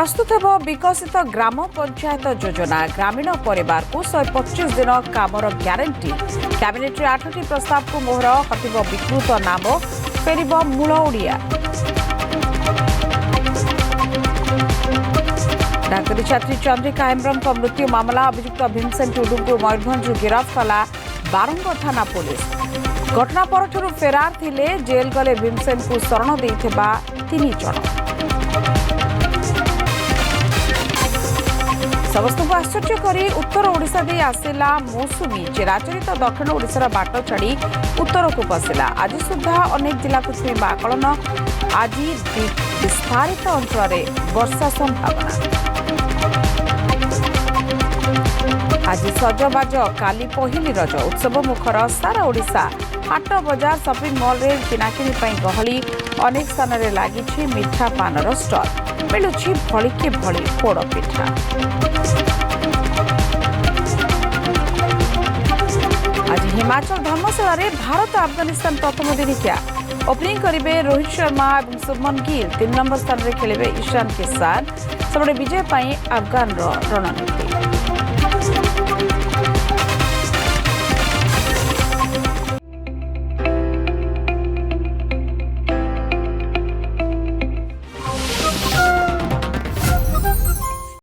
प्रस्तुत हो विकसित ग्राम पंचायत योजना ग्रामीण परिवार को 125 दिन कामर ग्यारंटी कैबिनेट 8टी प्रस्ताव को मोहर हटिब विकृत नाम फेर मूल ओडिया डाक्तरी छात्री चंद्रिका हेम्ब्रम मृत्यु मामला अभियुक्त भीमसेन टुडू को मयूरभंज गिरफ्त कला बारंग थाना पुलिस घटना पर फेरार थिले जेल गले भीमसेन को शरण देइथिबा 3 जण समस्त को आश्चर्य करी उत्तर ओडिशा दे आसिला मौसुमी चिराचरित दक्षिण ओडिशार बाट छाड़ी उत्तर को पशिला आज सुधा अनेक जिला को छुईबा आकलन आज विस्तारित अंचल वर्षा संभावना आज सजबाज काली पहिली रज उत्सव मुखर सारा ओडिशा हाट बजार शॉपिंग मॉल रे किनाकिनी पई गहली अनेक स्थान रे लागिछि मिठा पानर स्टॉल मिलुछि भलिके भली पोड़ पिठा आज हिमाचल धर्मशाला रे भारत अफगानिस्तान प्रथम दिनिकिया ओपनिंग करिवे रोहित शर्मा और शुभमन गिल 3 नंबर स्थान रे खेलिवे ईशान किसान सबडे विजय पाई अफगान रणनीति।